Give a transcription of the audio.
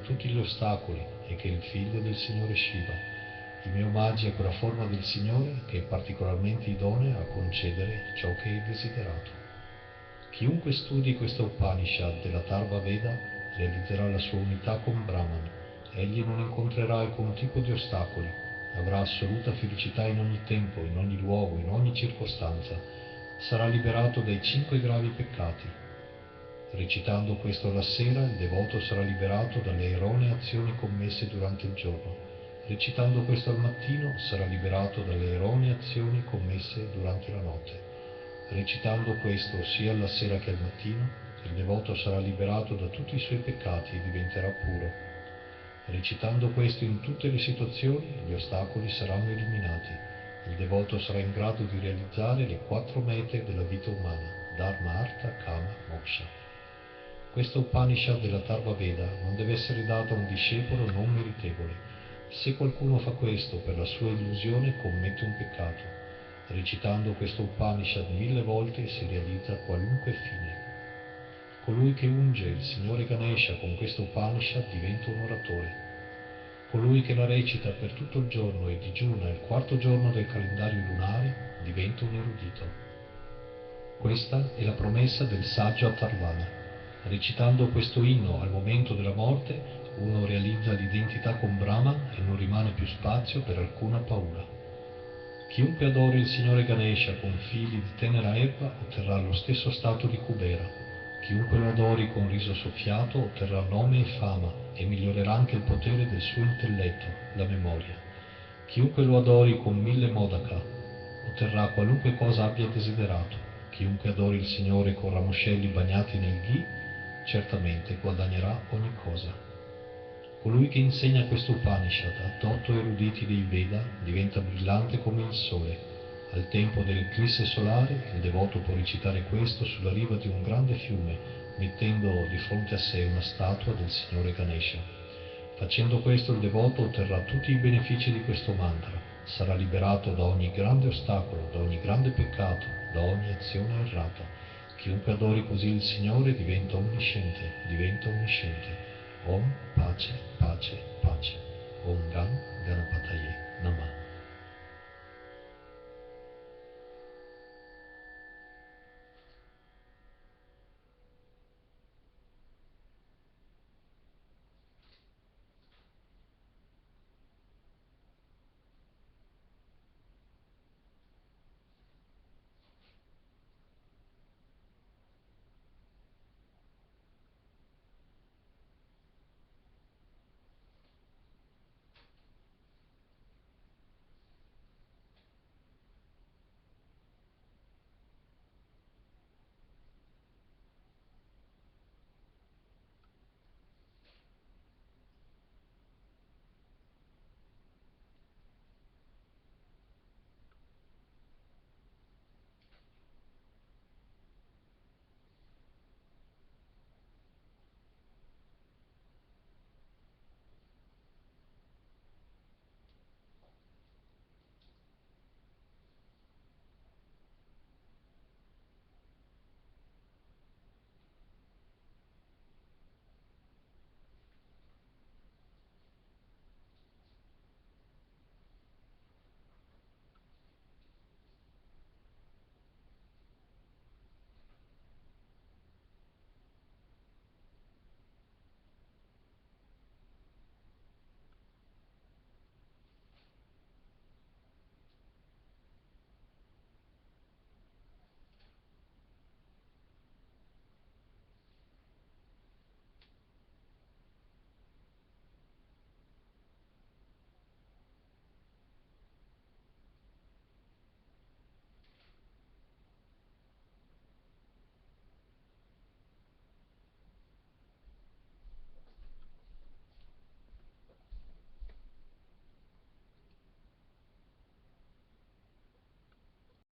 tutti gli ostacoli e che è il figlio del Signore Shiva. I miei omaggi a quella forma del Signore che è particolarmente idonea a concedere ciò che è desiderato. Chiunque studi questa Upanishad della Tarva Veda realizzerà la sua unità con Brahman. Egli non incontrerà alcun tipo di ostacoli, avrà assoluta felicità in ogni tempo, in ogni luogo, in ogni circostanza. Sarà liberato dai 5 gravi peccati. Recitando questo alla sera, il devoto sarà liberato dalle erronee azioni commesse durante il giorno. Recitando questo al mattino, sarà liberato dalle erronee azioni commesse durante la notte. Recitando questo sia alla sera che al mattino, il devoto sarà liberato da tutti i suoi peccati e diventerà puro. Recitando questo in tutte le situazioni, gli ostacoli saranno eliminati. Il devoto sarà in grado di realizzare le 4 mete della vita umana, Dharma, Artha, Kama, Moksha. Questa Upanishad della Tarva Veda non deve essere data a un discepolo non meritevole. Se qualcuno fa questo per la sua illusione, commette un peccato. Recitando questo Upanishad 1000 volte si realizza qualunque fine. Colui che unge il Signore Ganesha con questo Upanishad diventa un oratore. Colui che la recita per tutto il giorno e digiuna il 4° giorno del calendario lunare diventa un erudito. Questa è la promessa del saggio Atharvana. Recitando questo inno al momento della morte, uno realizza l'identità con Brahman e non rimane più spazio per alcuna paura. Chiunque adori il Signore Ganesha con fili di tenera erba otterrà lo stesso stato di Kubera. Chiunque lo adori con riso soffiato otterrà nome e fama e migliorerà anche il potere del suo intelletto, la memoria. Chiunque lo adori con 1000 modaka otterrà qualunque cosa abbia desiderato. Chiunque adori il Signore con ramoscelli bagnati nel ghee certamente guadagnerà ogni cosa. Colui che insegna questo Upanishad ad 8 eruditi dei Veda diventa brillante come il sole. Al tempo dell'eclisse solare, il devoto può recitare questo sulla riva di un grande fiume, mettendo di fronte a sé una statua del Signore Ganesha. Facendo questo, il devoto otterrà tutti i benefici di questo mantra, sarà liberato da ogni grande ostacolo, da ogni grande peccato, da ogni azione errata. Chiunque adori così il Signore diventa onnisciente, diventa onnisciente. Om, pace, pace, pace. Om Gam Ganapataye Namah.